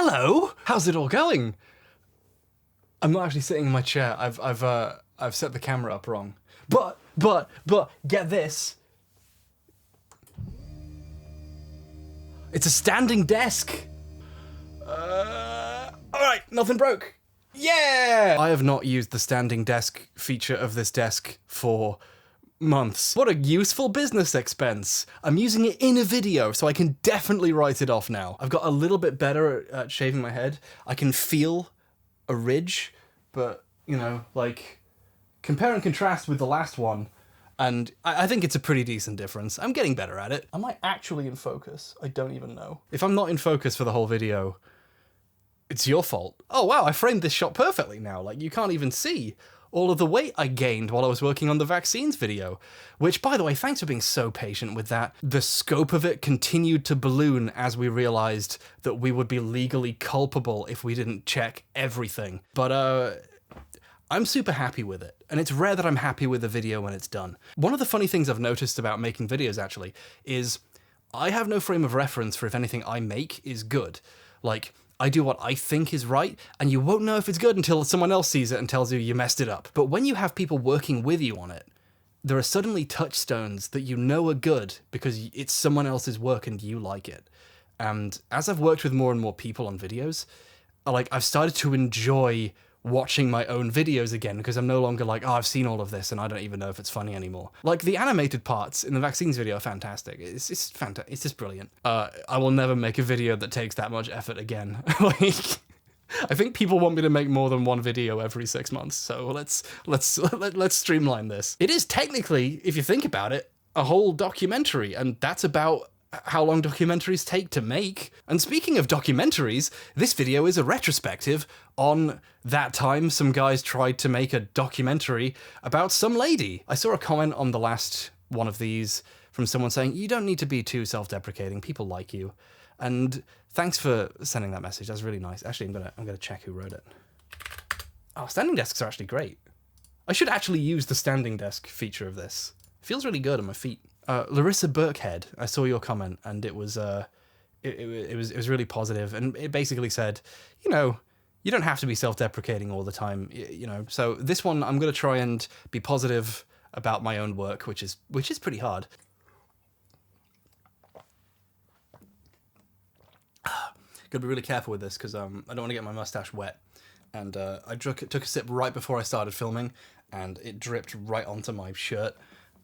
Hello! How's it all going? I'm not actually sitting in my chair. I've set the camera up wrong. But, get this. It's a standing desk. Alright, nothing broke. Yeah! I have not used the standing desk feature of this desk for months. What a useful business expense. I'm using it in a video, so I can definitely write it off now. I've got a little bit better at shaving my head. I can feel a ridge, but, you know, like, compare and contrast with the last one, and I think it's a pretty decent difference. I'm getting better at it. Am I actually in focus? I don't even know. If I'm not in focus for the whole video, it's your fault. Oh wow, I framed this shot perfectly now. Like, you can't even see all of the weight I gained while I was working on the vaccines video. Which, by the way, thanks for being so patient with that. The scope of it continued to balloon as we realized that we would be legally culpable if we didn't check everything. But, I'm super happy with it, and it's rare that I'm happy with a video when it's done. One of the funny things I've noticed about making videos, actually, is I have no frame of reference for if anything I make is good. Like, I do what I think is right, and you won't know if it's good until someone else sees it and tells you you messed it up. But when you have people working with you on it, there are suddenly touchstones that you know are good because it's someone else's work and you like it. And as I've worked with more and more people on videos, like, I've started to enjoy watching my own videos again, because I'm no longer like, oh, I've seen all of this and I don't even know if it's funny anymore. Like, the animated parts in the vaccines video are fantastic. It's fantastic. It's just brilliant. I will never make a video that takes that much effort again. Like, I think people want me to make more than one video every 6 months, so let's streamline this. It is technically, if you think about it, a whole documentary, and that's about how long documentaries take to make. And speaking of documentaries, this video is a retrospective on that time some guys tried to make a documentary about some lady. I saw a comment on the last one of these from someone saying, you don't need to be too self-deprecating, people like you. And thanks for sending that message, that's really nice. Actually, I'm gonna check who wrote it. Oh, standing desks are actually great. I should actually use the standing desk feature of this. It feels really good on my feet. Larissa Burkhead, I saw your comment, and it was really positive, and it basically said, you know, you don't have to be self-deprecating all the time, you know. So this one, I'm gonna try and be positive about my own work, which is pretty hard. Gotta be really careful with this because I don't want to get my mustache wet. And I took a sip right before I started filming, and it dripped right onto my shirt.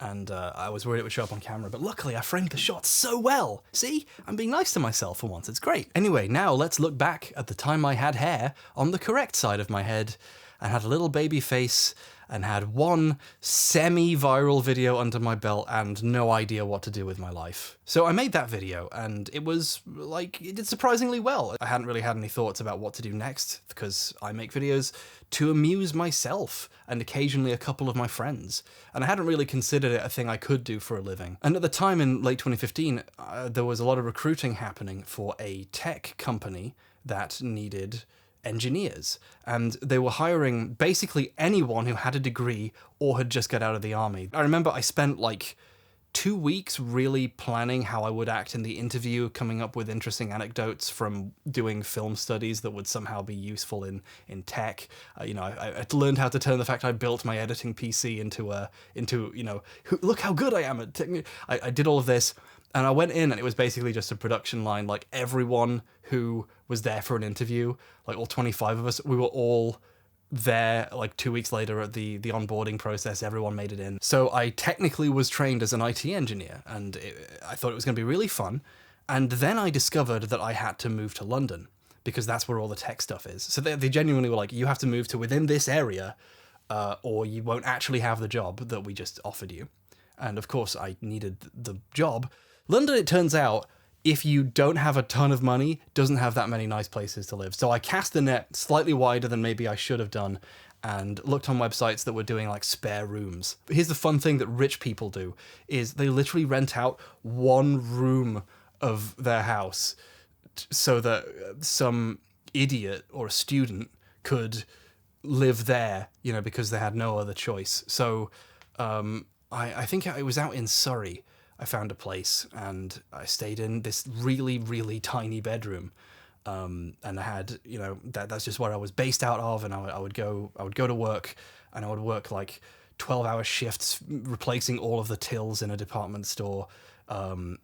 And I was worried it would show up on camera, but luckily I framed the shot so well. See? I'm being nice to myself for once, it's great. Anyway, now let's look back at the time I had hair on the correct side of my head, and had a little baby face, and had one semi-viral video under my belt and no idea what to do with my life. So I made that video, and it was, like, it did surprisingly well. I hadn't really had any thoughts about what to do next, because I make videos to amuse myself, and occasionally a couple of my friends. And I hadn't really considered it a thing I could do for a living. And at the time, in late 2015, there was a lot of recruiting happening for a tech company that needed engineers, and they were hiring basically anyone who had a degree or had just got out of the army. I remember I spent like 2 weeks really planning how I would act in the interview, coming up with interesting anecdotes from doing film studies that would somehow be useful in tech. You know, I learned how to turn the fact I built my editing PC into you know, look how good I am at tech. I did all of this. And I went in, and it was basically just a production line. Like, everyone who was there for an interview, like all 25 of us, we were all there like 2 weeks later at the onboarding process. Everyone made it in. So I technically was trained as an IT engineer, and I thought it was going to be really fun. And then I discovered that I had to move to London, because that's where all the tech stuff is. So they genuinely were like, you have to move to within this area, or you won't actually have the job that we just offered you. And of course, I needed the job. London, it turns out, if you don't have a ton of money, doesn't have that many nice places to live. So I cast the net slightly wider than maybe I should have done, and looked on websites that were doing like spare rooms. Here's the fun thing that rich people do, is they literally rent out one room of their house so that some idiot or a student could live there, you know, because they had no other choice. So I think it was out in Surrey. I found a place, and I stayed in this really, really tiny bedroom. And I had, that's just where I was based out of, and I would go to work, and I would work like 12-hour shifts replacing all of the tills in a department store, and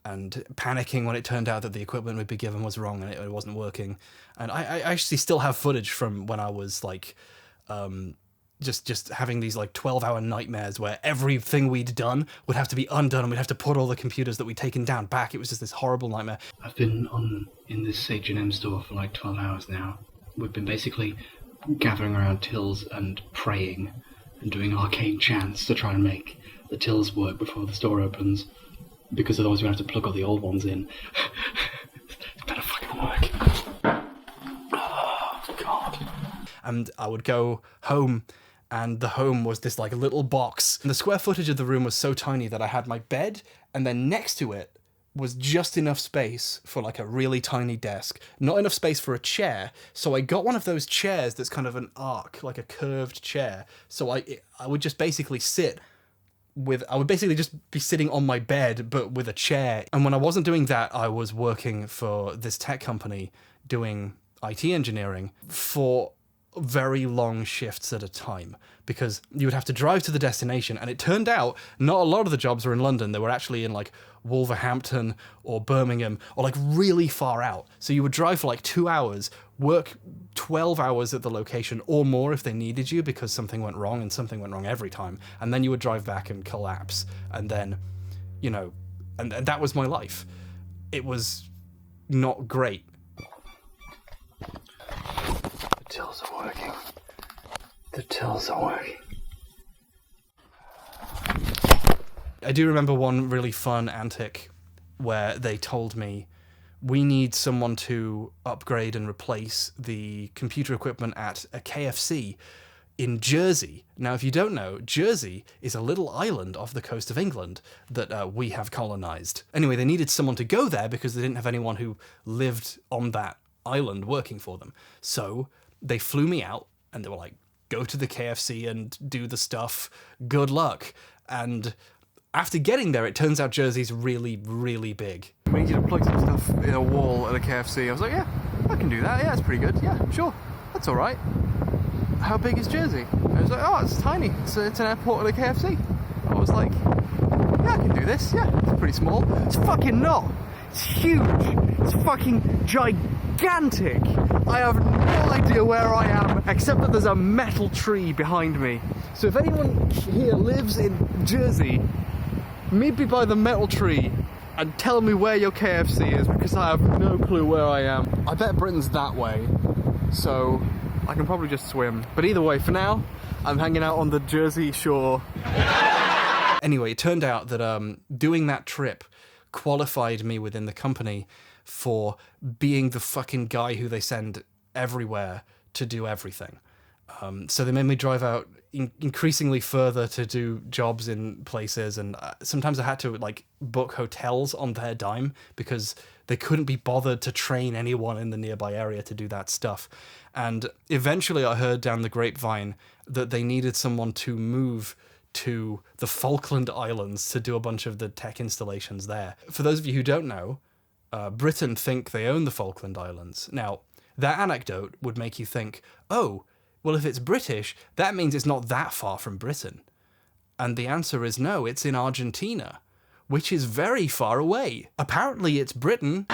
panicking when it turned out that the equipment we'd be given was wrong and it wasn't working. And I actually still have footage from when I was like, just having these like 12-hour nightmares where everything we'd done would have to be undone, and we'd have to put all the computers that we'd taken down back. It was just this horrible nightmare. I've been in this H&M store for like 12 hours now. We've been basically gathering around tills and praying and doing arcane chants to try and make the tills work before the store opens, because otherwise we have to plug all the old ones in. It better fucking work. Oh, God. And I would go home, and the home was this like little box. And the square footage of the room was so tiny that I had my bed, and then next to it was just enough space for like a really tiny desk, not enough space for a chair. So I got one of those chairs that's kind of an arc, like a curved chair. So I would just basically I would basically just be sitting on my bed, but with a chair. And when I wasn't doing that, I was working for this tech company doing IT engineering for very long shifts at a time, because you would have to drive to the destination, and it turned out not a lot of the jobs were in London. They were actually in like Wolverhampton or Birmingham, or like really far out. So you would drive for like 2 hours, work 12 hours at the location or more if they needed you because something went wrong, and something went wrong every time, and then you would drive back and collapse, and then and that was my life. It was not great. The tills are working. The tills are working. I do remember one really fun antic where they told me, we need someone to upgrade and replace the computer equipment at a KFC in Jersey. Now, if you don't know, Jersey is a little island off the coast of England that we have colonized. Anyway, they needed someone to go there because they didn't have anyone who lived on that island working for them. So they flew me out, and they were like, go to the KFC and do the stuff. Good luck. And after getting there, it turns out Jersey's really, really big. We need you to plug some stuff in a wall at a KFC. I was like, yeah, I can do that. Yeah, it's pretty good. Yeah, sure. That's all right. How big is Jersey? I was like, oh, it's tiny. It's an airport at a KFC. I was like, yeah, I can do this. Yeah, it's pretty small. It's fucking not. It's huge. It's fucking gigantic. I have no idea where I am, except that there's a metal tree behind me. So if anyone here lives in Jersey, meet me by the metal tree and tell me where your KFC is, because I have no clue where I am. I bet Britain's that way, so I can probably just swim. But either way, for now, I'm hanging out on the Jersey shore. Anyway, it turned out that doing that trip qualified me within the company for being the fucking guy who they send everywhere to do everything. So they made me drive out increasingly further to do jobs in places, and sometimes I had to like book hotels on their dime because they couldn't be bothered to train anyone in the nearby area to do that stuff. And eventually I heard down the grapevine that they needed someone to move to the Falkland Islands to do a bunch of the tech installations there. For those of you who don't know, Britain think they own the Falkland Islands. Now, that anecdote would make you think, oh, well, if it's British, that means it's not that far from Britain. And the answer is no, it's in Argentina, which is very far away. Apparently it's Britain.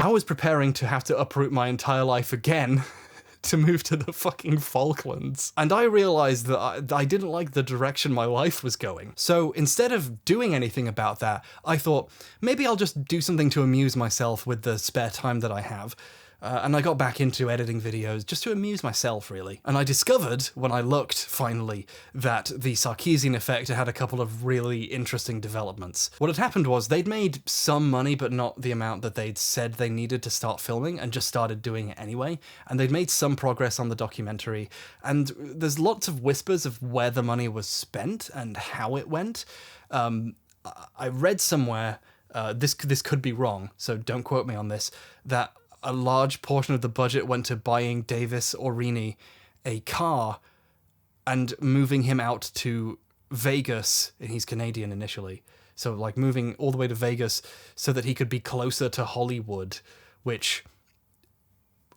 I was preparing to have to uproot my entire life again to move to the fucking Falklands. And I realized that I didn't like the direction my life was going. So instead of doing anything about that, I thought, maybe I'll just do something to amuse myself with the spare time that I have. And I got back into editing videos just to amuse myself, really. And I discovered, when I looked, finally, that the Sarkeesian effect had a couple of really interesting developments. What had happened was they'd made some money, but not the amount that they'd said they needed to start filming, and just started doing it anyway. And they'd made some progress on the documentary, and there's lots of whispers of where the money was spent and how it went. I read somewhere, this could be wrong, so don't quote me on this, that a large portion of the budget went to buying Davis Orrini a car and moving him out to Vegas, and he's Canadian initially, So like moving all the way to Vegas so that he could be closer to Hollywood, which,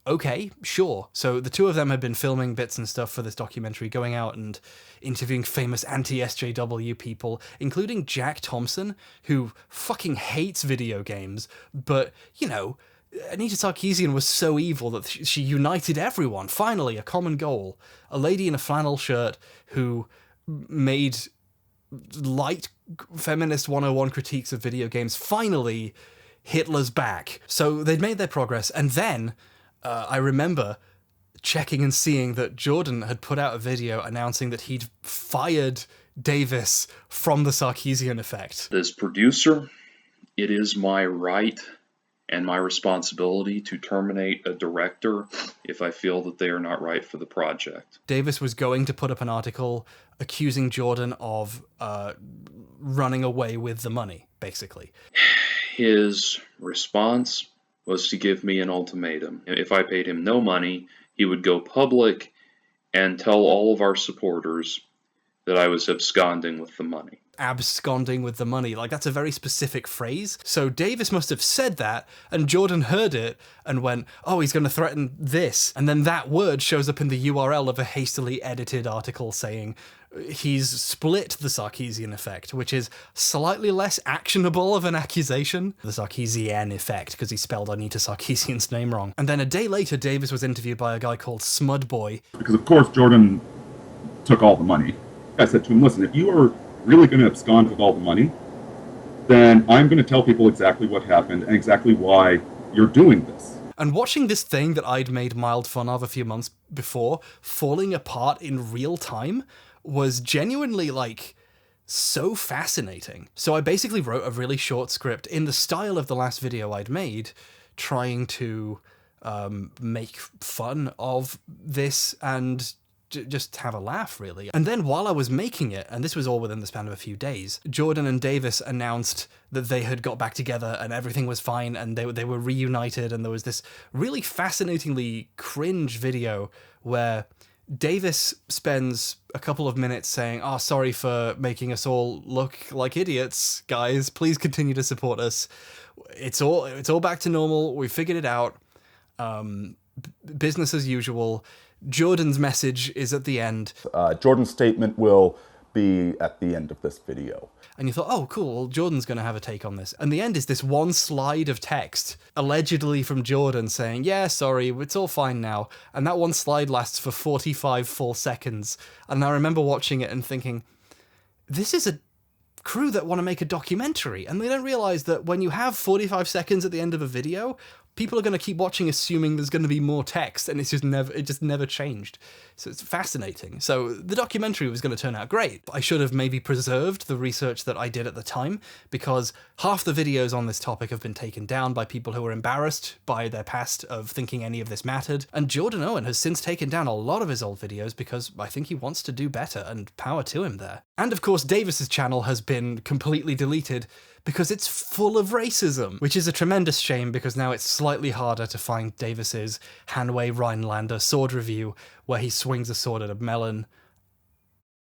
okay, sure. So the two of them had been filming bits and stuff for this documentary, going out and interviewing famous anti-SJW people, including Jack Thompson, who fucking hates video games, but, you know, Anita Sarkeesian was so evil that she united everyone. Finally, a common goal. A lady in a flannel shirt who made light feminist 101 critiques of video games. Finally, Hitler's back. So they'd made their progress, and then I remember checking and seeing that Jordan had put out a video announcing that he'd fired Davis from the Sarkeesian Effect. As producer, it is my right and my responsibility to terminate a director if I feel that they are not right for the project. Davis was going to put up an article accusing Jordan of running away with the money, basically. His response was to give me an ultimatum. If I paid him no money, he would go public and tell all of our supporters that I was absconding with the money. Absconding with the money. Like, that's a very specific phrase. So Davis must have said that, and Jordan heard it and went, oh, he's going to threaten this. And then that word shows up in the URL of a hastily edited article saying he's split the Sarkeesian Effect, which is slightly less actionable of an accusation. The Sarkeesian Effect, because he spelled Anita Sarkeesian's name wrong. And then a day later, Davis was interviewed by a guy called Smudboy. Because, of course, Jordan took all the money. I said to him, listen, if you are really going to abscond with all the money, then I'm going to tell people exactly what happened and exactly why you're doing this. And watching this thing that I'd made mild fun of a few months before falling apart in real time was genuinely, like, so fascinating. So I basically wrote a really short script in the style of the last video I'd made, trying to make fun of this and just have a laugh, really. And then while I was making it, and this was all within the span of a few days, Jordan and Davis announced that they had got back together and everything was fine and they were reunited, and there was this really fascinatingly cringe video where Davis spends a couple of minutes saying, oh, sorry for making us all look like idiots, guys. Please continue to support us. It's all back to normal. We figured it out. Business as usual. Jordan's message is at the end. Jordan's statement will be at the end of this video. And you thought, oh, cool, well, Jordan's going to have a take on this. And the end is this one slide of text, allegedly from Jordan, saying, yeah, sorry, it's all fine now. And that one slide lasts for 45 full seconds. And I remember watching it and thinking, this is a crew that want to make a documentary. And they don't realize that when you have 45 seconds at the end of a video, people are going to keep watching assuming there's going to be more text, and it just never changed. So it's fascinating. So the documentary was going to turn out great. I should have maybe preserved the research that I did at the time, because half the videos on this topic have been taken down by people who were embarrassed by their past of thinking any of this mattered. And Jordan Owen has since taken down a lot of his old videos because I think he wants to do better, and power to him there. And of course, Davis's channel has been completely deleted because it's full of racism, which is a tremendous shame because now it's slightly harder to find Davis's Hanway Rhinelander sword review where he swings a sword at a melon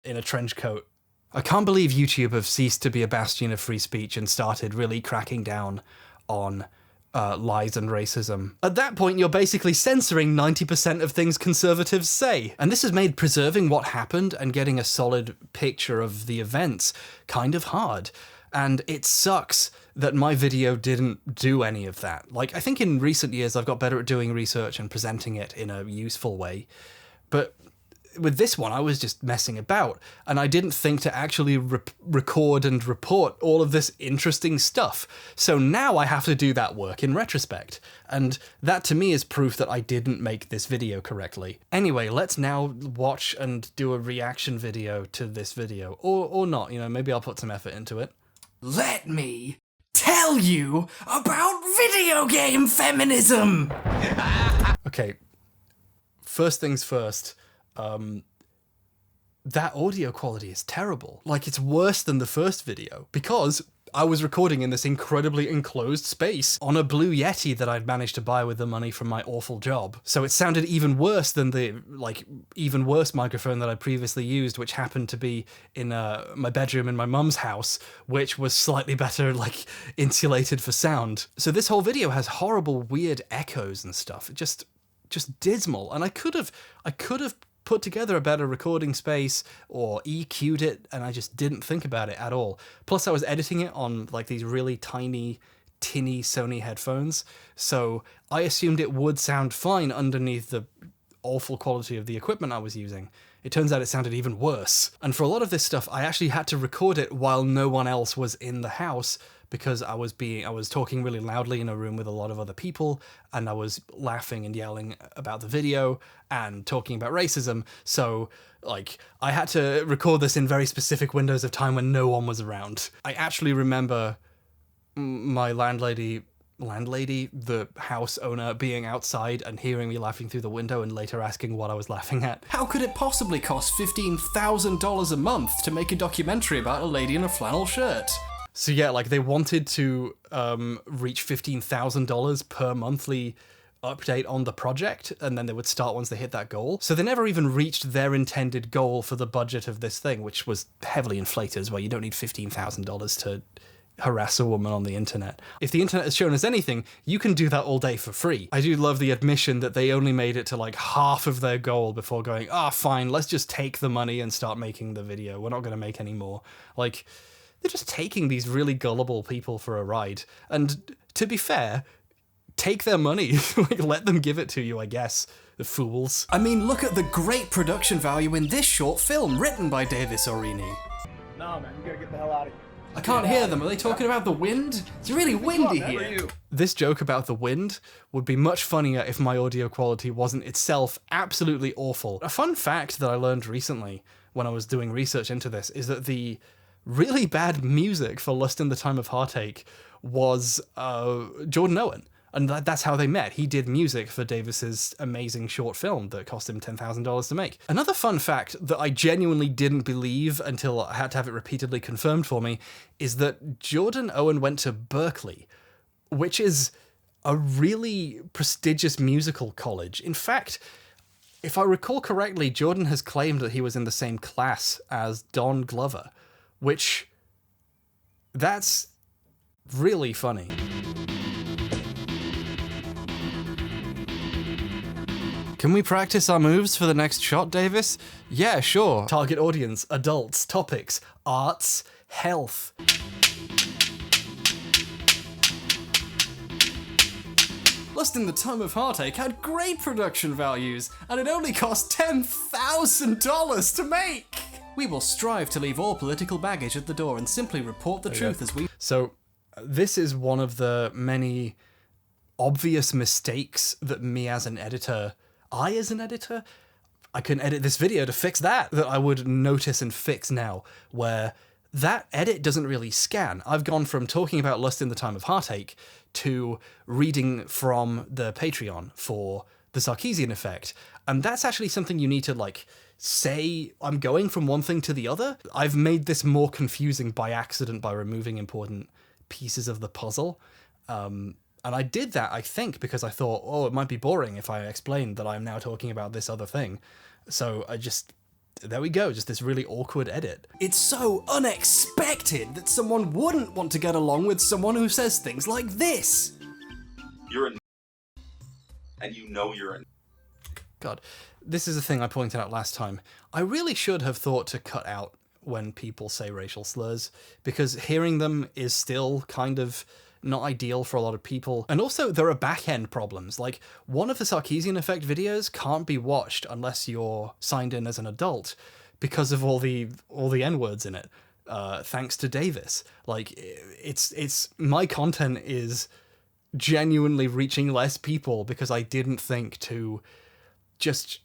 in a trench coat. I can't believe YouTube have ceased to be a bastion of free speech and started really cracking down on lies and racism. At that point, you're basically censoring 90% of things conservatives say. And this has made preserving what happened and getting a solid picture of the events kind of hard. And it sucks that my video didn't do any of that. Like, I think in recent years I've got better at doing research and presenting it in a useful way. But with this one, I was just messing about, and I didn't think to actually record and report all of this interesting stuff. So now I have to do that work in retrospect. And that to me is proof that I didn't make this video correctly. Anyway, let's now watch and do a reaction video to this video. Or not, you know, maybe I'll put some effort into it. Let me tell you about video game feminism! Okay, first things first, that audio quality is terrible. Like, it's worse than the first video, because I was recording in this incredibly enclosed space on a Blue Yeti that I'd managed to buy with the money from my awful job. So it sounded even worse than the, even worse microphone that I previously used, which happened to be in my bedroom in my mum's house, which was slightly better, insulated for sound. So this whole video has horrible, weird echoes and stuff. Just dismal. And I could have put together a better recording space or EQ'd it, and I just didn't think about it at all. Plus I was editing it on these really tiny, tinny Sony headphones, so I assumed it would sound fine underneath the awful quality of the equipment I was using. It turns out it sounded even worse. And for a lot of this stuff, I actually had to record it while no one else was in the house, because I was talking really loudly in a room with a lot of other people, and I was laughing and yelling about the video and talking about racism. So, I had to record this in very specific windows of time when no one was around. I actually remember my landlady, the house owner, being outside and hearing me laughing through the window and later asking what I was laughing at. How could it possibly cost $15,000 a month to make a documentary about a lady in a flannel shirt? So yeah, they wanted to reach $15,000 per monthly update on the project, and then they would start once they hit that goal. So they never even reached their intended goal for the budget of this thing, which was heavily inflated as well. You don't need $15,000 to harass a woman on the internet. If the internet has shown us anything, you can do that all day for free. I do love the admission that they only made it to half of their goal before going, fine, let's just take the money and start making the video. We're not going to make any more. They're just taking these really gullible people for a ride. And to be fair, take their money. Let them give it to you, I guess. The fools. I mean, look at the great production value in this short film written by Davis Orini. No, man, you gotta get the hell out of here. I can't hear them. Are they talking about the wind? It's really windy here. This joke about the wind would be much funnier if my audio quality wasn't itself absolutely awful. A fun fact that I learned recently when I was doing research into this is that the really bad music for Lust in the Time of Heartache was Jordan Owen. And that's how they met. He did music for Davis's amazing short film that cost him $10,000 to make. Another fun fact that I genuinely didn't believe until I had to have it repeatedly confirmed for me is that Jordan Owen went to Berkeley, which is a really prestigious musical college. In fact, if I recall correctly, Jordan has claimed that he was in the same class as Don Glover, which, that's really funny. Can we practice our moves for the next shot, Davis? Yeah, sure. Target audience, adults, topics, arts, health. Lust in the Time of Heartache had great production values, and it only cost $10,000 to make! We will strive to leave all political baggage at the door and simply report the truth as we... So, this is one of the many obvious mistakes that I can edit this video to fix that I would notice and fix now, where that edit doesn't really scan. I've gone from talking about Lust in the Time of Heartache to reading from the Patreon for the Sarkeesian effect, and that's actually something you need to say I'm going from one thing to the other. I've made this more confusing by accident by removing important pieces of the puzzle. And I did that, I think, because I thought, it might be boring if I explained that I'm now talking about this other thing. So there we go, just this really awkward edit. It's so unexpected that someone wouldn't want to get along with someone who says things like this. You're an and you know you're an God, this is a thing I pointed out last time. I really should have thought to cut out when people say racial slurs, because hearing them is still kind of not ideal for a lot of people. And also, there are back-end problems. One of the Sarkeesian effect videos can't be watched unless you're signed in as an adult because of all the N-words in it. Thanks to Davis. It's my content is genuinely reaching less people because I didn't think to just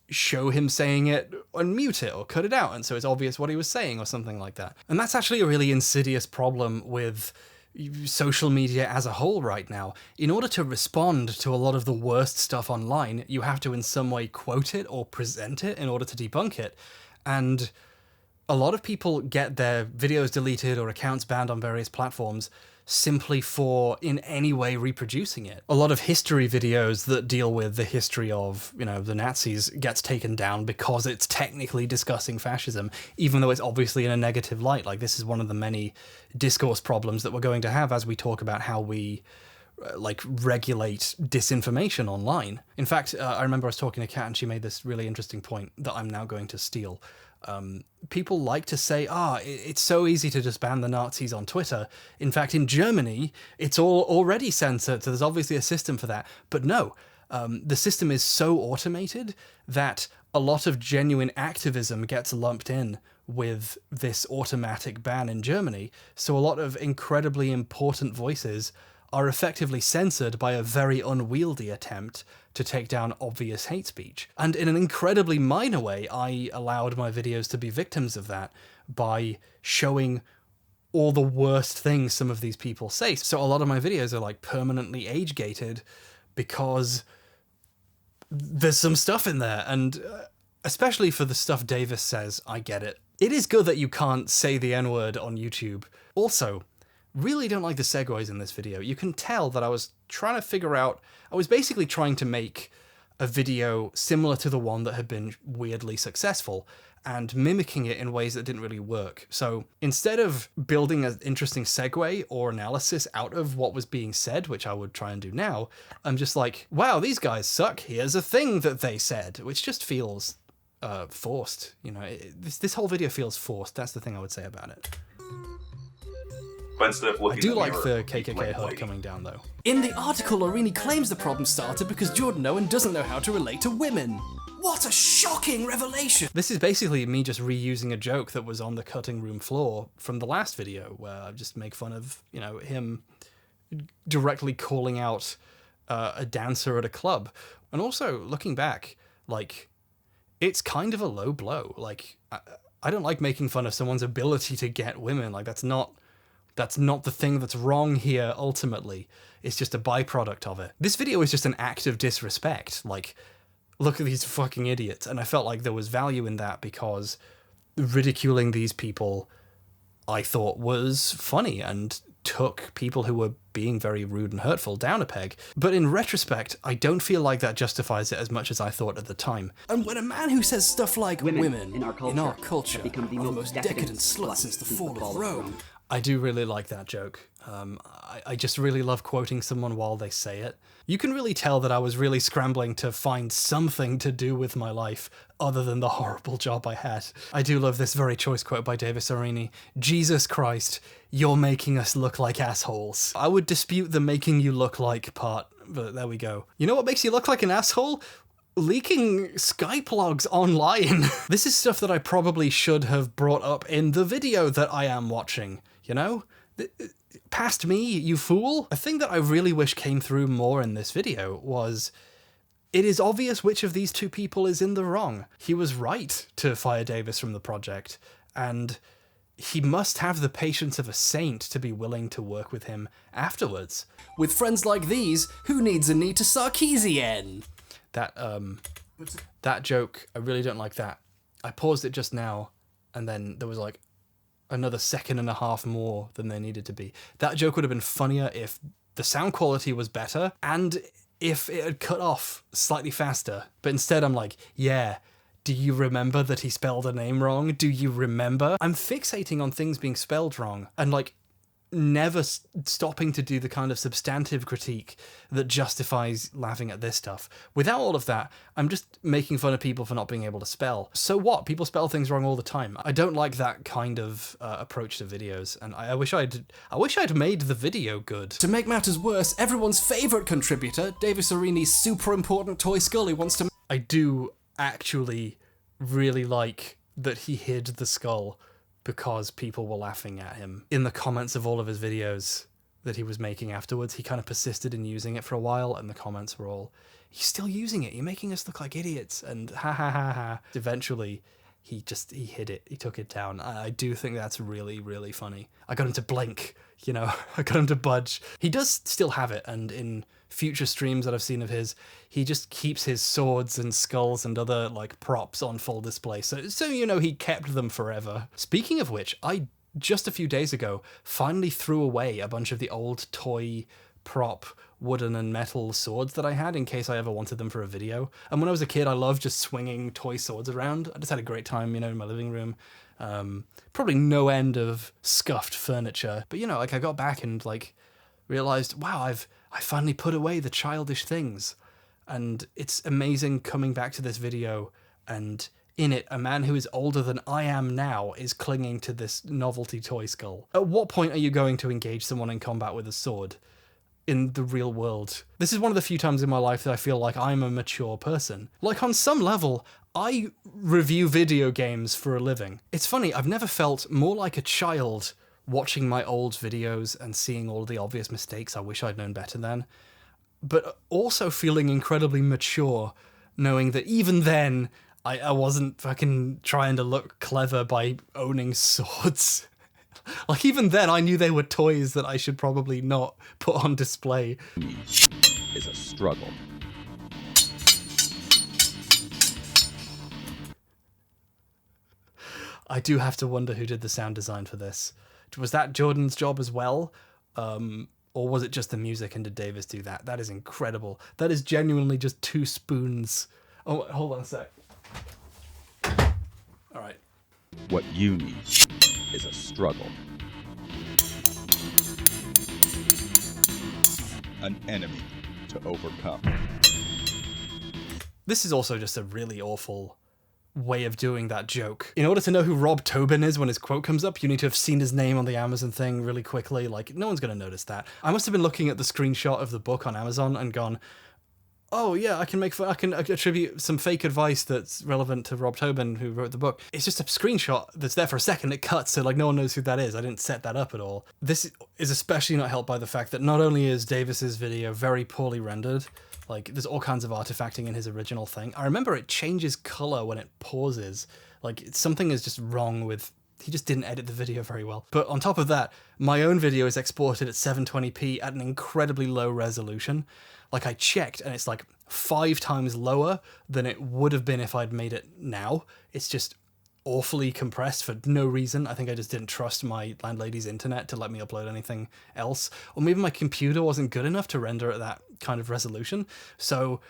show him saying it and mute it or cut it out, and so it's obvious what he was saying or something like that. And that's actually a really insidious problem with social media as a whole right now. In order to respond to a lot of the worst stuff online, you have to in some way quote it or present it in order to debunk it. And A lot of people get their videos deleted or accounts banned on various platforms simply for in any way reproducing it. A lot of history videos that deal with the history of, the Nazis gets taken down because it's technically discussing fascism, even though it's obviously in a negative light. Like, this is one of the many discourse problems that we're going to have as we talk about how we regulate disinformation online. In fact, I remember I was talking to Kat and she made this really interesting point that I'm now going to steal. People like to say, it's so easy to just ban the Nazis on Twitter. In fact, in Germany, it's all already censored, so there's obviously a system for that. But no, the system is so automated that a lot of genuine activism gets lumped in with this automatic ban in Germany. So a lot of incredibly important voices are effectively censored by a very unwieldy attempt to take down obvious hate speech. And in an incredibly minor way, I allowed my videos to be victims of that by showing all the worst things some of these people say. So a lot of my videos are permanently age-gated because there's some stuff in there, and especially for the stuff Davis says, I get it. It is good that you can't say the N-word on YouTube. Also, really don't like the segues in this video. You can tell that I was trying to figure out... I was basically trying to make a video similar to the one that had been weirdly successful and mimicking it in ways that didn't really work. So instead of building an interesting segue or analysis out of what was being said, which I would try and do now, I'm just like, wow, these guys suck. Here's a thing that they said, which just feels forced. This whole video feels forced. That's the thing I would say about it. I do like the KKK HUD coming down, though. In the article, Arini claims the problem started because Jordan Owen doesn't know how to relate to women. What a shocking revelation! This is basically me just reusing a joke that was on the cutting room floor from the last video, where I just make fun of, him directly calling out a dancer at a club. And also, looking back, it's kind of a low blow. I don't like making fun of someone's ability to get women. That's not the thing that's wrong here, ultimately. It's just a byproduct of it. This video is just an act of disrespect. Look at these fucking idiots. And I felt like there was value in that because ridiculing these people, I thought, was funny and took people who were being very rude and hurtful down a peg. But in retrospect, I don't feel like that justifies it as much as I thought at the time. And when a man who says stuff like women in our culture have become the most decadent sluts since the fall of Rome, I do really like that joke. I just really love quoting someone while they say it. You can really tell that I was really scrambling to find something to do with my life other than the horrible job I had. I do love this very choice quote by Davis Arini. Jesus Christ, you're making us look like assholes. I would dispute the making you look like part, but there we go. You know what makes you look like an asshole? Leaking Skype logs online. This is stuff that I probably should have brought up in the video that I am watching, Past me, you fool. A thing that I really wish came through more in this video was, it is obvious which of these two people is in the wrong. He was right to fire Davis from the project, and he must have the patience of a saint to be willing to work with him afterwards. With friends like these, who needs a knee to Sarkeesian? That joke, I really don't like that. I paused it just now, and then there was another second and a half more than there needed to be. That joke would have been funnier if the sound quality was better and if it had cut off slightly faster. But instead I'm like, yeah, do you remember that he spelled a name wrong? Do you remember? I'm fixating on things being spelled wrong and never stopping to do the kind of substantive critique that justifies laughing at this stuff. Without all of that, I'm just making fun of people for not being able to spell. So what? People spell things wrong all the time. I don't like that kind of approach to videos, and I wish I'd made the video good. To make matters worse, everyone's favourite contributor, Davis Arini's super important toy Scully, wants to... I do actually really like that he hid the skull because people were laughing at him. In the comments of all of his videos that he was making afterwards, he kind of persisted in using it for a while, and the comments were all, "You're still using it, you're making us look like idiots," and ha ha ha ha. Eventually, he hid it. He took it down. I do think that's really, really funny. I got him to blink, you know, I got him to budge. He does still have it, and in future streams that I've seen of his, he just keeps his swords and skulls and other like props on full display. So you know, he kept them forever. Speaking of which, I just a few days ago finally threw away a bunch of the old toy prop wooden and metal swords that I had in case I ever wanted them for a video. And when I was a kid, I loved just swinging toy swords around. I just had a great time, you know, in my living room. Probably no end of scuffed furniture, but you know, like I got back and like realized, wow, I finally put away the childish things. And it's amazing coming back to this video, and in it, a man who is older than I am now is clinging to this novelty toy skull. At what point are you going to engage someone in combat with a sword in the real world? This is one of the few times in my life that I feel like I'm a mature person. Like, on some level, I review video games for a living. It's funny, I've never felt more like a child watching my old videos and seeing all the obvious mistakes I wish I'd known better then, but also feeling incredibly mature, knowing that even then, I wasn't fucking trying to look clever by owning swords. Like, even then, I knew they were toys that I should probably not put on display. Is a struggle. I do have to wonder who did the sound design for this. Was that Jordan's job as well? Or was it just the music, and did Davis do that? That is incredible. That is genuinely just 2 spoons. Oh, hold on a sec. All right. What you need is a struggle. An enemy to overcome. This is also just a really awful way of doing that joke. In order to know who Rob Tobin is when his quote comes up, you need to have seen his name on the Amazon thing really quickly. Like, no one's going to notice that. I must have been looking at the screenshot of the book on Amazon and gone, oh yeah, I can attribute some fake advice that's relevant to Rob Tobin, who wrote the book. It's just a screenshot that's there for a second, it cuts, so like no one knows who that is. I didn't set that up at all. This is especially not helped by the fact that not only is Davis's video very poorly rendered, like there's all kinds of artifacting in his original thing. I remember it changes color when it pauses. Like something is just wrong with, he just didn't edit the video very well. But on top of that, my own video is exported at 720p at an incredibly low resolution. Like I checked and it's like 5 times lower than it would have been if I'd made it now. It's just awfully compressed for no reason. I think I just didn't trust my landlady's internet to let me upload anything else. Or maybe my computer wasn't good enough to render at that kind of resolution. So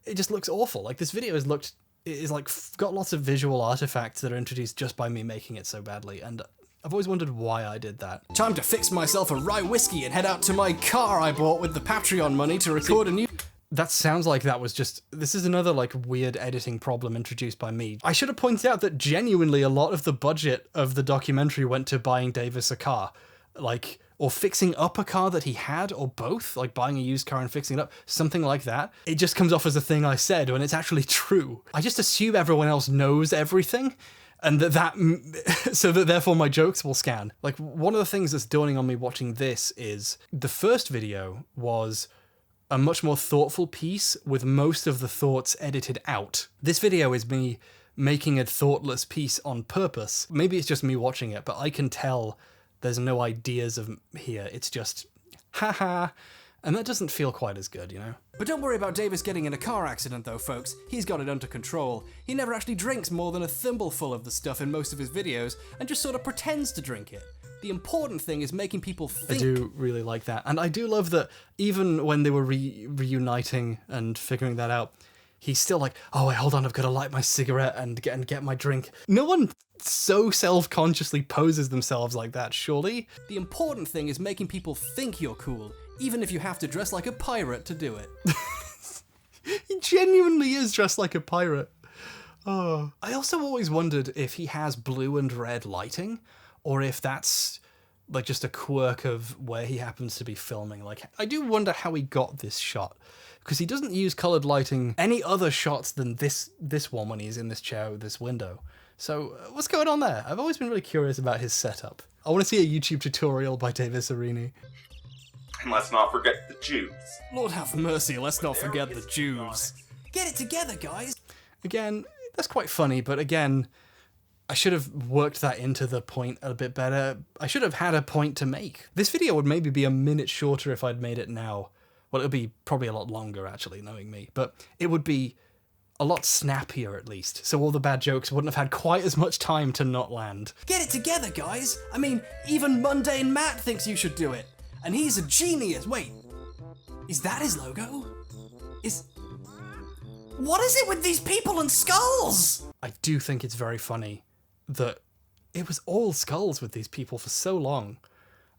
it just looks awful. Like this video is like got lots of visual artifacts that are introduced just by me making it so badly. And I've always wondered why I did that. Time to fix myself a rye whiskey and head out to my car I bought with the Patreon money to record a new... That sounds like that was just... This is another, like, weird editing problem introduced by me. I should have pointed out that genuinely a lot of the budget of the documentary went to buying Davis a car. Like, or fixing up a car that he had, or both. Like, buying a used car and fixing it up. Something like that. It just comes off as a thing I said when it's actually true. I just assume everyone else knows everything. And so that therefore my jokes will scan. Like, one of the things that's dawning on me watching this is the first video was a much more thoughtful piece with most of the thoughts edited out. This video is me making a thoughtless piece on purpose. Maybe it's just me watching it, but I can tell there's no ideas of here. It's just, haha. And that doesn't feel quite as good, you know? But don't worry about Davis getting in a car accident though, folks. He's got it under control. He never actually drinks more than a thimbleful of the stuff in most of his videos, and just sort of pretends to drink it. The important thing is making people think. I do really like that. And I do love that even when they were reuniting and figuring that out, he's still like, oh, wait, hold on, I've got to light my cigarette and get my drink. No one so self-consciously poses themselves like that, surely? The important thing is making people think you're cool, even if you have to dress like a pirate to do it. He genuinely is dressed like a pirate. Oh. I also always wondered if he has blue and red lighting, or if that's like just a quirk of where he happens to be filming. Like, I do wonder how he got this shot, because he doesn't use colored lighting any other shots than this one when he's in this chair with this window. So what's going on there? I've always been really curious about his setup. I want to see a YouTube tutorial by Davis Arini. And let's not forget the Jews. Lord have mercy, let's not forget the Jews. Get it together, guys! Again, that's quite funny, but again, I should have worked that into the point a bit better. I should have had a point to make. This video would maybe be a minute shorter if I'd made it now. Well, it would be probably a lot longer, actually, knowing me. But it would be a lot snappier, at least. So all the bad jokes wouldn't have had quite as much time to not land. Get it together, guys! I mean, even Mundane Matt thinks you should do it. And he's a genius. Wait, is that his logo? What is it with these people and skulls? I do think it's very funny that it was all skulls with these people for so long.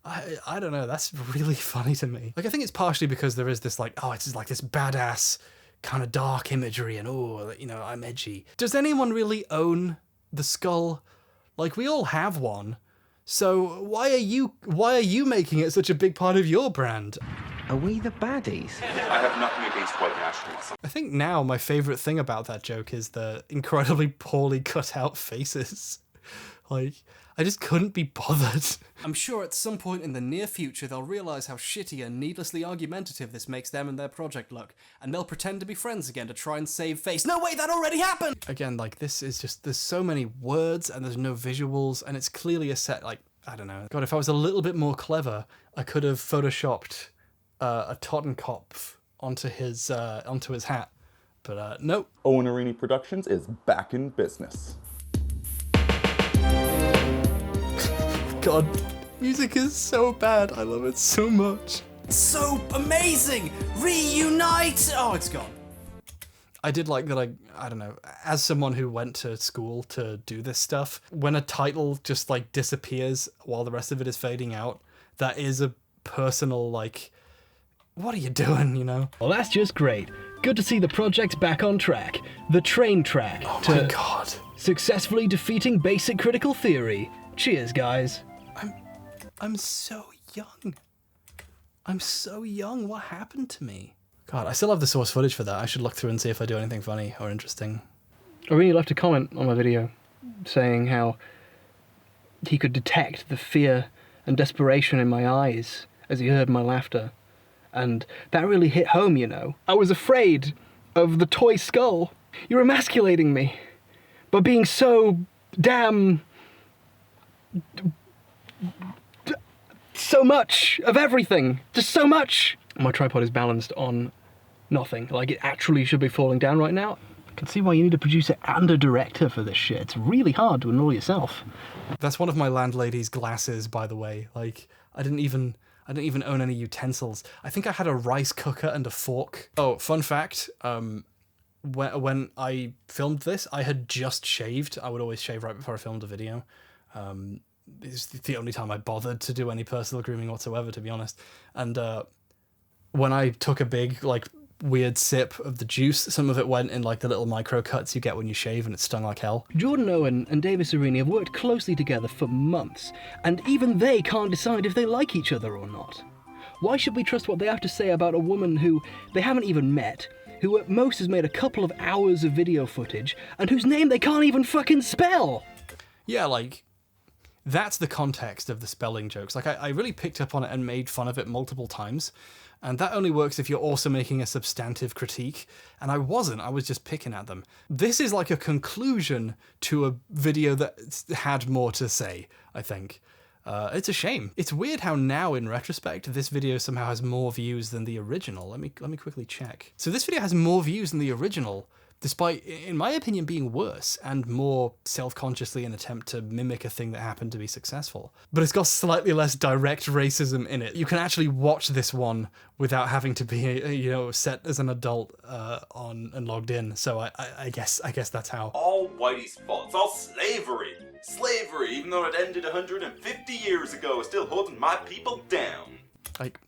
I don't know, that's really funny to me. Like, I think it's partially because there is this, like, oh, it's like this badass kind of dark imagery and, oh, you know, I'm edgy. Does anyone really own the skull? Like, we all have one. So why are you making it such a big part of your brand? Are we the baddies? I have nothing against white nationalism. I think now my favorite thing about that joke is the incredibly poorly cut out faces. Like, I just couldn't be bothered. I'm sure at some point in the near future they'll realise how shitty and needlessly argumentative this makes them and their project look, and they'll pretend to be friends again to try and save face. No, wait, that already happened! Again, like, this is just, there's so many words and there's no visuals, and it's clearly a set, like, I don't know. God, if I was a little bit more clever, I could have photoshopped a Totenkopf onto his hat. But nope. Owen Arini Productions is back in business. God, music is so bad. I love it so much. So amazing! Reunite! Oh, it's gone. I did like that. I don't know, as someone who went to school to do this stuff, when a title just like disappears while the rest of it is fading out, that is a personal, like, what are you doing, you know? Well, that's just great. Good to see the project's back on track. The train track. Oh my God. Successfully defeating basic critical theory. Cheers, guys. I'm so young. I'm so young. What happened to me? God, I still have the source footage for that. I should look through and see if I do anything funny or interesting. Arini left a comment on my video saying how he could detect the fear and desperation in my eyes as he heard my laughter. And that really hit home, you know. I was afraid of the toy skull. You're emasculating me by being so damn... so much of everything. Just so much. My tripod is balanced on nothing. Like, it actually should be falling down right now. I can see why you need a producer and a director for this shit. It's really hard doing it all yourself. That's one of my landlady's glasses, by the way. Like, I didn't even own any utensils. I think I had a rice cooker and a fork. Oh, fun fact, when I filmed this, I had just shaved. I would always shave right before I filmed a video. It's the only time I bothered to do any personal grooming whatsoever, to be honest. And when I took a big, like, weird sip of the juice, some of it went in, like, the little micro cuts you get when you shave, and it stung like hell. Jordan Owen and Davis Arini have worked closely together for months, and even they can't decide if they like each other or not. Why should we trust what they have to say about a woman who they haven't even met, who at most has made a couple of hours of video footage, and whose name they can't even fucking spell? Yeah, like, that's the context of the spelling jokes. Like, I really picked up on it and made fun of it multiple times. And that only works if you're also making a substantive critique. And I wasn't, I was just picking at them. This is like a conclusion to a video that had more to say, I think. It's a shame. It's weird how now, in retrospect, this video somehow has more views than the original. Let me quickly check. So this video has more views than the original, despite, in my opinion, being worse and more self-consciously an attempt to mimic a thing that happened to be successful. But it's got slightly less direct racism in it. You can actually watch this one without having to be, you know, set as an adult on and logged in. So I guess that's how. All whitey's fault. It's all slavery. Slavery, even though it ended 150 years ago, is still holding my people down. Like,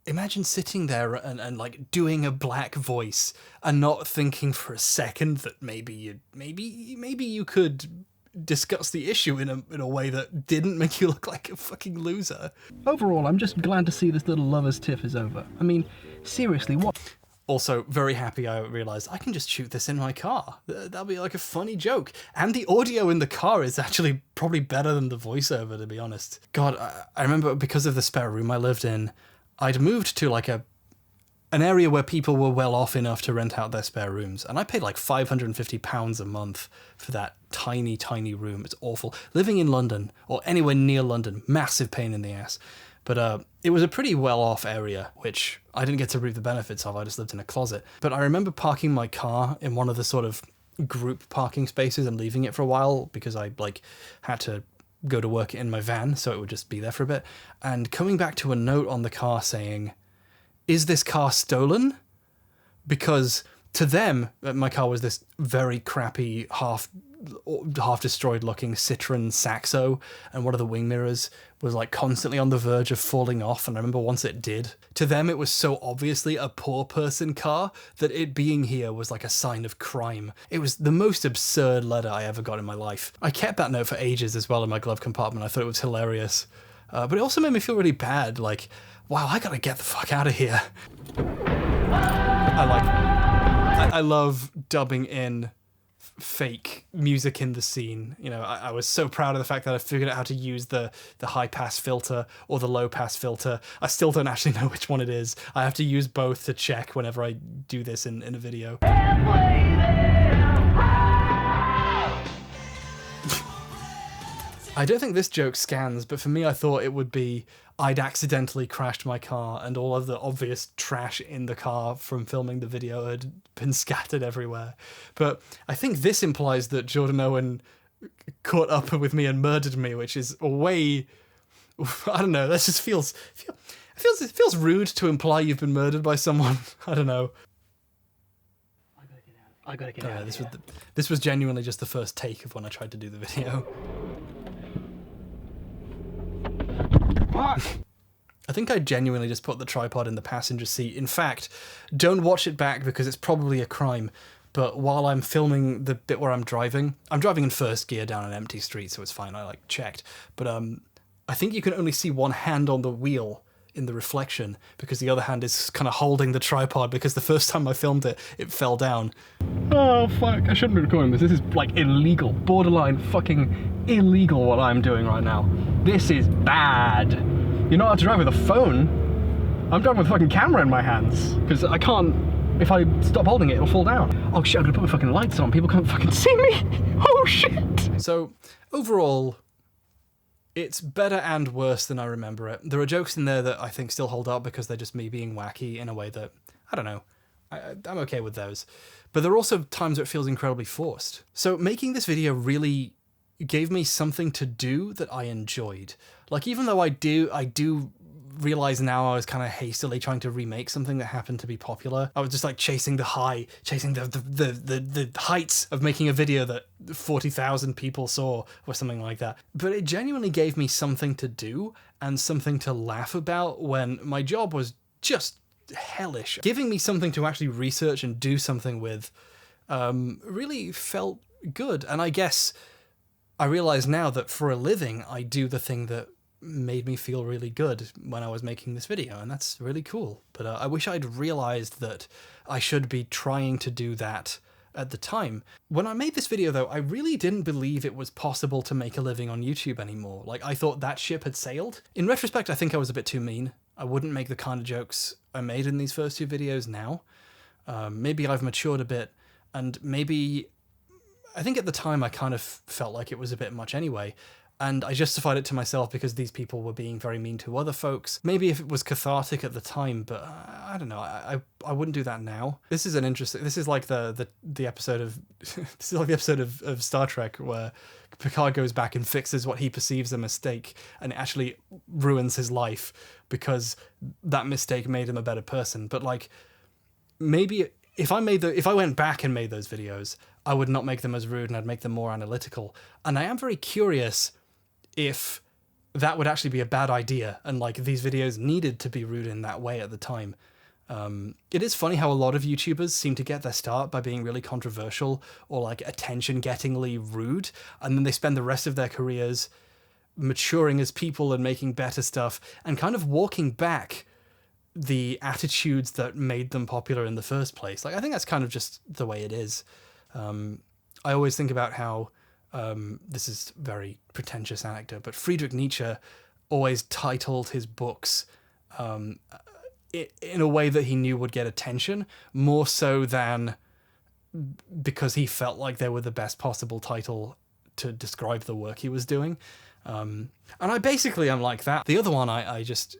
imagine sitting there and like doing a black voice and not thinking for a second that maybe you could discuss the issue in a way that didn't make you look like a fucking loser. Overall, I'm just glad to see this little lover's tiff is over. I mean, seriously, what? Also, very happy I realised I can just shoot this in my car. That'll be like a funny joke. And the audio in the car is actually probably better than the voiceover, to be honest. God, I remember because of the spare room I lived in, I'd moved to like a an area where people were well off enough to rent out their spare rooms. And I paid like £550 a month for that tiny, tiny room. It's awful. Living in London, or anywhere near London, massive pain in the ass. But it was a pretty well-off area, which I didn't get to reap the benefits of. I just lived in a closet. But I remember parking my car in one of the sort of group parking spaces and leaving it for a while because I had to go to work in my van, so it would just be there for a bit. And coming back to a note on the car saying, "Is this car stolen?" Because to them, my car was this very crappy, half destroyed looking Citroen Saxo, and one of the wing mirrors was like constantly on the verge of falling off, and I remember once it did. To them, it was so obviously a poor person car that it being here was like a sign of crime. It was the most absurd letter I ever got in my life. I kept that note for ages as well in my glove compartment. I thought it was hilarious. But it also made me feel really bad, like, wow, I gotta get the fuck out of here. I love dubbing in fake music in the scene. You know, I was so proud of the fact that I figured out how to use the high pass filter or the low pass filter. I still don't actually know which one it is. I have to use both to check whenever I do this in a video. I don't think this joke scans, but for me, I thought it would be I'd accidentally crashed my car and all of the obvious trash in the car from filming the video had been scattered everywhere. But I think this implies that Jordan Owen caught up with me and murdered me, which is way... I don't know, that just feels rude to imply you've been murdered by someone. I don't know. I gotta get out of here. This was genuinely just the first take of when I tried to do the video. I think I genuinely just put the tripod in the passenger seat. In fact, don't watch it back because it's probably a crime. But while I'm filming the bit where I'm driving in first gear down an empty street, so it's fine. I checked. But I think you can only see one hand on the wheel in the reflection because the other hand is kind of holding the tripod because the first time I filmed it, it fell down. Oh, fuck. I shouldn't be recording this. This is, illegal. Borderline fucking illegal what I'm doing right now. This is bad. You're not allowed to drive with a phone. I'm driving with a fucking camera in my hands because I can't... If I stop holding it, it'll fall down. Oh shit, I'm gonna put my fucking lights on. People can't fucking see me. Oh shit. So, overall, it's better and worse than I remember it. There are jokes in there that I think still hold up because they're just me being wacky in a way that, I don't know, I'm okay with those. But there are also times where it feels incredibly forced. So making this video really gave me something to do that I enjoyed. Even though I do realize now I was kind of hastily trying to remake something that happened to be popular. I was just chasing the heights of making a video that 40,000 people saw or something like that. But it genuinely gave me something to do and something to laugh about when my job was just hellish. Giving me something to actually research and do something with really felt good. And I guess I realize now that for a living, I do the thing that made me feel really good when I was making this video, and that's really cool. But I wish I'd realized that I should be trying to do that at the time. When I made this video, though, I really didn't believe it was possible to make a living on YouTube anymore. I thought that ship had sailed. In retrospect, I think I was a bit too mean. I wouldn't make the kind of jokes I made in these first two videos now. Maybe I've matured a bit, and maybe... I think at the time I kind of felt like it was a bit much anyway, and I justified it to myself because these people were being very mean to other folks. Maybe if it was cathartic at the time, but I don't know. I wouldn't do that now. This is an interesting. This is like the episode of this is like the episode of Star Trek where Picard goes back and fixes what he perceives a mistake, and it actually ruins his life because that mistake made him a better person. But maybe if I went back and made those videos, I would not make them as rude and I'd make them more analytical. And I am very curious if that would actually be a bad idea and these videos needed to be rude in that way at the time. It is funny how a lot of YouTubers seem to get their start by being really controversial or attention-gettingly rude, and then they spend the rest of their careers maturing as people and making better stuff and kind of walking back the attitudes that made them popular in the first place. I think that's kind of just the way it is. I always think about how, this is very pretentious anecdote, but Friedrich Nietzsche always titled his books in a way that he knew would get attention, more so than because he felt like they were the best possible title to describe the work he was doing. And I basically am like that. The other one, I just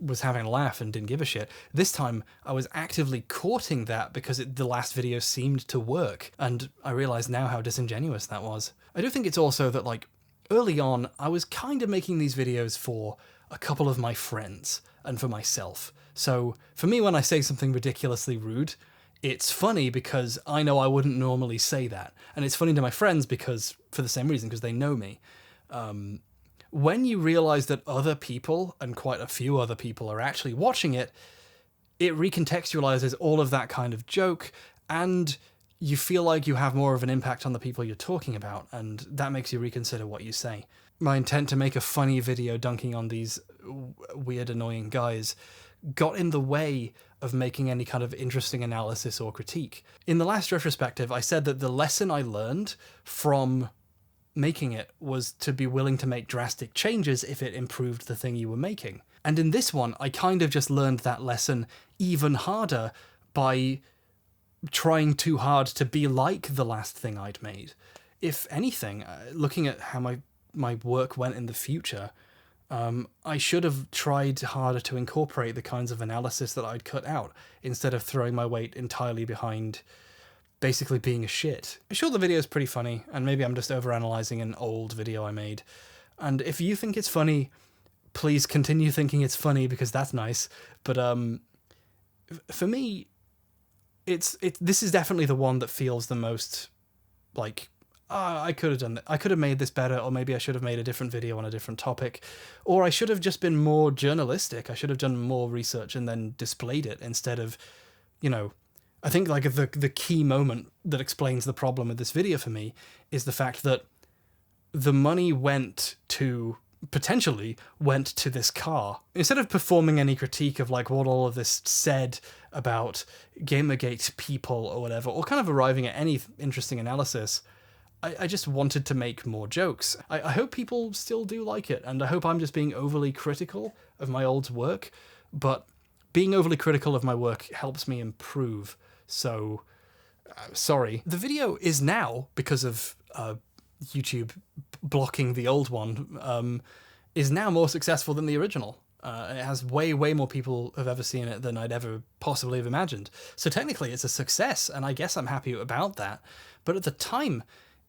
was having a laugh and didn't give a shit. This time, I was actively courting that because the last video seemed to work, and I realize now how disingenuous that was. I do think it's also that, like, early on, I was kind of making these videos for a couple of my friends and for myself. So for me, when I say something ridiculously rude, it's funny because I know I wouldn't normally say that. And it's funny to my friends because, for the same reason, because they know me. When you realize that other people, and quite a few other people, are actually watching it, it recontextualizes all of that kind of joke, and you feel like you have more of an impact on the people you're talking about, and that makes you reconsider what you say. My intent to make a funny video dunking on these weird, annoying guys got in the way of making any kind of interesting analysis or critique. In the last retrospective, I said that the lesson I learned from making it was to be willing to make drastic changes if it improved the thing you were making. And in this one, I kind of just learned that lesson even harder by trying too hard to be like the last thing I'd made. If anything, looking at how my work went in the future, I should have tried harder to incorporate the kinds of analysis that I'd cut out, instead of throwing my weight entirely behind basically being a shit. Sure, the video's pretty funny, and maybe I'm just overanalyzing an old video I made. And if you think it's funny, please continue thinking it's funny, because that's nice. But for me, this is definitely the one that feels the most like, I could have done that. I could have made this better, or maybe I should have made a different video on a different topic, or I should have just been more journalistic. I should have done more research and then displayed it instead of, I think like the key moment that explains the problem with this video for me is the fact that the money potentially went to this car. Instead of performing any critique of like what all of this said about Gamergate people or whatever, or kind of arriving at any interesting analysis, I just wanted to make more jokes. I hope people still do like it, and I hope I'm just being overly critical of my old work, but being overly critical of my work helps me improve. So, sorry. The video is now, because of YouTube blocking the old one, is now more successful than the original. It has way more people have ever seen it than I'd ever possibly have imagined. So technically it's a success, and I guess I'm happy about that. But at the time,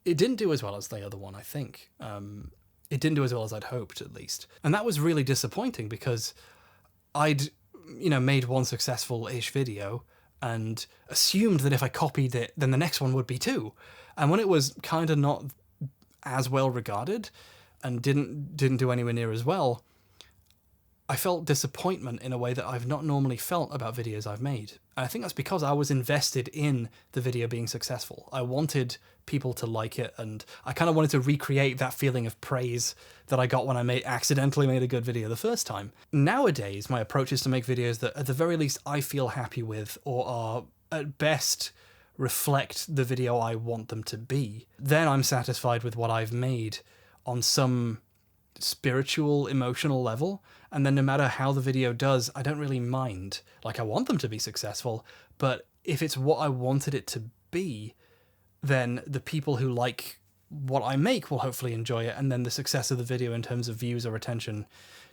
it didn't do as well as the other one, I think. It didn't do as well as I'd hoped, at least. And that was really disappointing, because I'd, made one successful-ish video and assumed that if I copied it, then the next one would be too. And when it was kind of not as well regarded and didn't do anywhere near as well, I felt disappointment in a way that I've not normally felt about videos I've made. And I think that's because I was invested in the video being successful. I wanted people to like it, and I kind of wanted to recreate that feeling of praise that I got when I accidentally made a good video the first time. Nowadays, my approach is to make videos that at the very least I feel happy with, or are at best reflect the video I want them to be. Then I'm satisfied with what I've made on some spiritual, emotional level, and then no matter how the video does, I don't really mind. Like, I want them to be successful, but if it's what I wanted it to be, then the people who like what I make will hopefully enjoy it, and then the success of the video in terms of views or attention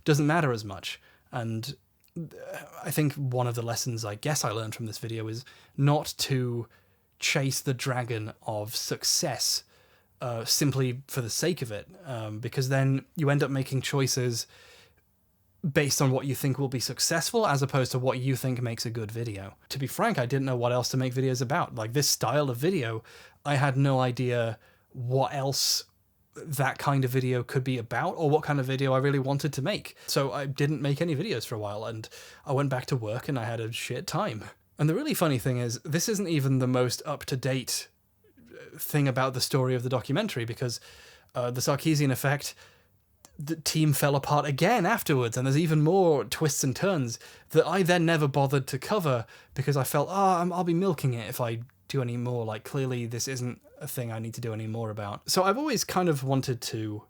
doesn't matter as much. And I think one of the lessons I guess I learned from this video is not to chase the dragon of success simply for the sake of it, because then you end up making choices based on what you think will be successful as opposed to what you think makes a good video. To be frank, I didn't know what else to make videos about. Like, this style of video, I had no idea what else that kind of video could be about, or what kind of video I really wanted to make. So I didn't make any videos for a while, and I went back to work and I had a shit time. And the really funny thing is, this isn't even the most up-to-date thing about the story of the documentary, because the Sarkeesian effect, the team fell apart again afterwards, and there's even more twists and turns that I then never bothered to cover because I felt, I'll be milking it if I do any more. Like, clearly this isn't a thing I need to do any more about. So I've always kind of wanted to,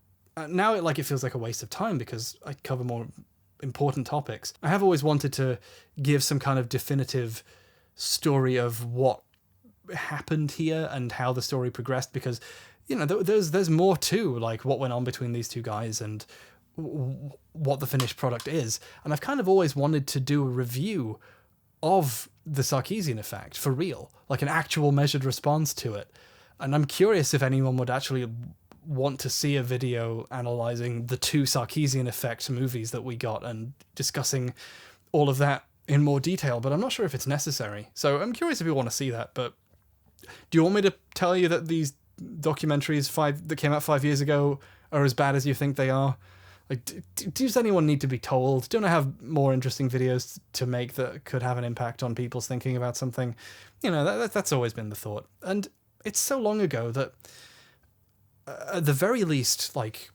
now it feels like a waste of time because I cover more important topics. I have always wanted to give some kind of definitive story of what happened here and how the story progressed, because, you know, there's more to, like, what went on between these two guys and what the finished product is. And I've kind of always wanted to do a review of the Sarkeesian effect for real, like an actual measured response to it. And I'm curious if anyone would actually want to see a video analyzing the two Sarkeesian effect movies that we got and discussing all of that in more detail, but I'm not sure if it's necessary. So I'm curious if you want to see that. But do you want me to tell you that these documentaries that came out 5 years ago are as bad as you think they are? Like, does anyone need to be told? Don't I have more interesting videos to make that could have an impact on people's thinking about something? You know, that's always been the thought. And it's so long ago that, at the very least, like,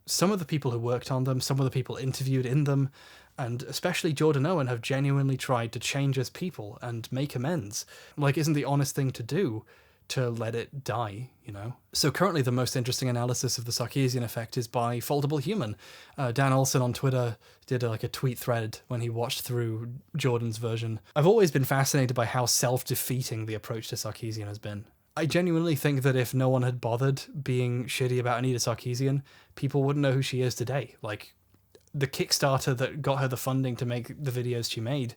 some of the people who worked on them, some of the people interviewed in them, and especially Jordan Owen, have genuinely tried to change as people and make amends. Like, isn't the honest thing to do to let it die, you know? So currently the most interesting analysis of the Sarkeesian effect is by Foldable Human. Dan Olson on Twitter did a tweet thread when he watched through Jordan's version. I've always been fascinated by how self-defeating the approach to Sarkeesian has been. I genuinely think that if no one had bothered being shitty about Anita Sarkeesian, people wouldn't know who she is today. Like, the Kickstarter that got her the funding to make the videos she made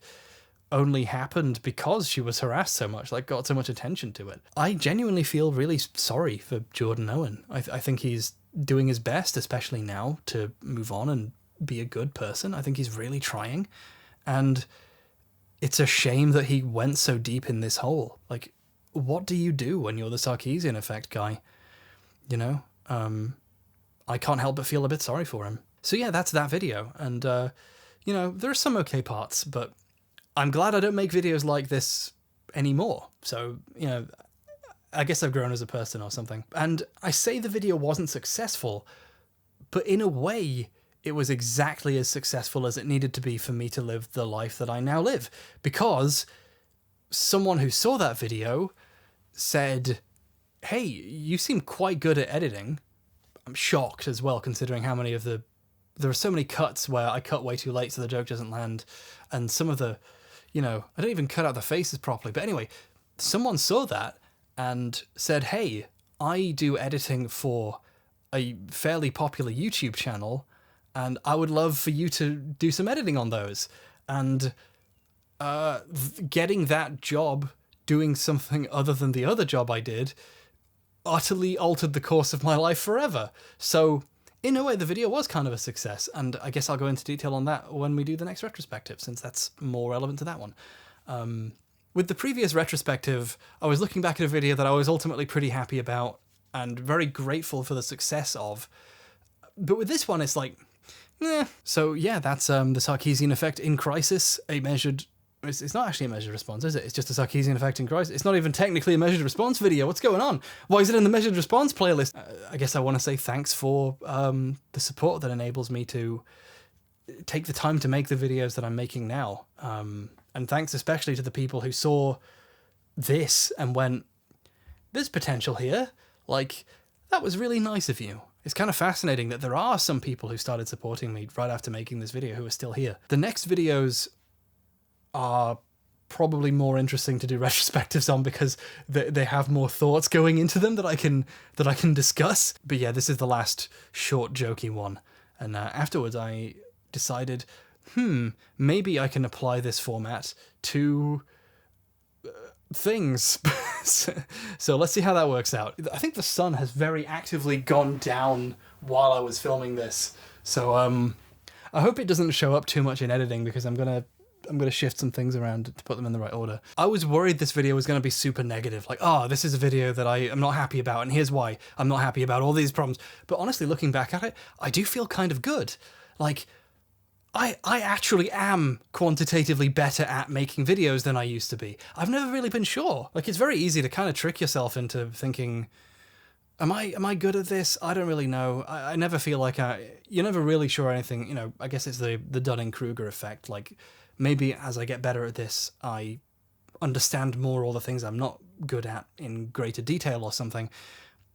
only happened because she was harassed so much, like, got so much attention to it. I genuinely feel really sorry for Jordan Owen. I think he's doing his best, especially now, to move on and be a good person. I think he's really trying. And it's a shame that he went so deep in this hole. Like, what do you do when you're the Sarkeesian effect guy? You know? I can't help but feel a bit sorry for him. So yeah, that's that video. And, you know, there are some okay parts, but I'm glad I don't make videos like this anymore. So, you know, I guess I've grown as a person or something. And I say the video wasn't successful, but in a way, it was exactly as successful as it needed to be for me to live the life that I now live. Because someone who saw that video said, hey, you seem quite good at editing. I'm shocked as well, considering how many of there are so many cuts where I cut way too late so the joke doesn't land. And some of the, you know, I don't even cut out the faces properly. But anyway, someone saw that and said, hey, I do editing for a fairly popular YouTube channel, and I would love for you to do some editing on those. And getting that job, doing something other than the other job I did, utterly altered the course of my life forever. So in a way, the video was kind of a success, and I guess I'll go into detail on that when we do the next retrospective, since that's more relevant to that one. With the previous retrospective, I was looking back at a video that I was ultimately pretty happy about and very grateful for the success of. But with this one, it's like, eh. So yeah, that's the Sarkeesian effect in crisis, a measured... It's not actually a measured response, is it? It's just a Sarkeesian effect in crisis. It's not even technically a measured response video. What's going on? Why is it in the measured response playlist? I guess I want to say thanks for the support that enables me to take the time to make the videos that I'm making now. And thanks especially to the people who saw this and went, there's potential here. Like, that was really nice of you. It's kind of fascinating that there are some people who started supporting me right after making this video who are still here. The next videos are probably more interesting to do retrospectives on because they have more thoughts going into them that I can discuss. But yeah, this is the last short jokey one. And afterwards I decided, maybe I can apply this format to things. So let's see how that works out. I think the sun has very actively gone down while I was filming this. So I hope it doesn't show up too much in editing, because I'm gonna shift some things around to put them in the right order. I was worried this video was going to be super negative. Like, oh, this is a video that I am not happy about, and here's why I'm not happy about all these problems. But honestly, looking back at it, I do feel kind of good. Like, I actually am quantitatively better at making videos than I used to be. I've never really been sure. Like, it's very easy to kind of trick yourself into thinking, am I good at this? I don't really know. I never feel like you're never really sure anything. You know, I guess it's the Dunning-Kruger effect. Like, maybe as I get better at this, I understand more all the things I'm not good at in greater detail or something.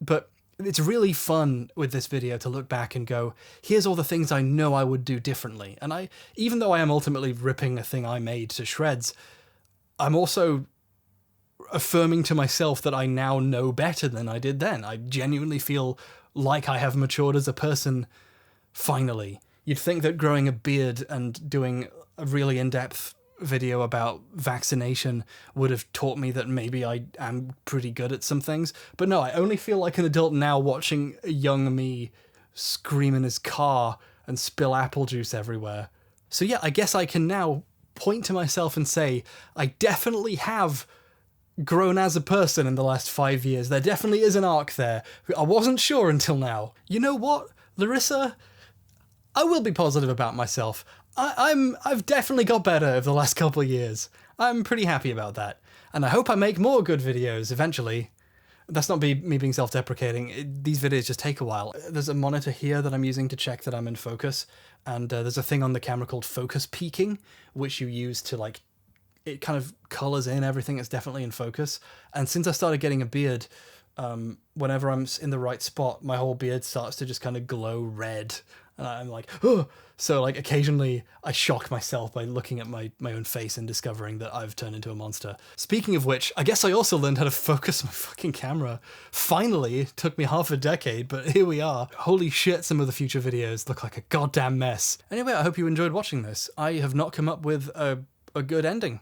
But It's really fun with this video to look back and go, here's all the things I know I would do differently. And even though I am ultimately ripping a thing I made to shreds, I'm also affirming to myself that I now know better than I did then. I genuinely feel like I have matured as a person, finally. You'd think that growing a beard and doing a really in-depth video about vaccination would have taught me that maybe I am pretty good at some things. But no, I only feel like an adult now watching a young me scream in his car and spill apple juice everywhere. So yeah, I guess I can now point to myself and say, I definitely have grown as a person in the last 5 years. There definitely is an arc there. I wasn't sure until now. You know what, Larissa? I will be positive about myself. I've definitely got better over the last couple of years. I'm pretty happy about that. And I hope I make more good videos eventually. That's not me being self-deprecating. These videos just take a while. There's a monitor here that I'm using to check that I'm in focus. And there's a thing on the camera called focus peaking, which you use to like, it kind of colors in everything that's definitely in focus. And since I started getting a beard, whenever I'm in the right spot, my whole beard starts to just kind of glow red. And I'm like, oh! So like occasionally I shock myself by looking at my own face and discovering that I've turned into a monster. Speaking of which, I guess I also learned how to focus my fucking camera. Finally, it took me half a decade, but here we are. Holy shit, some of the future videos look like a goddamn mess. Anyway, I hope you enjoyed watching this. I have not come up with a good ending.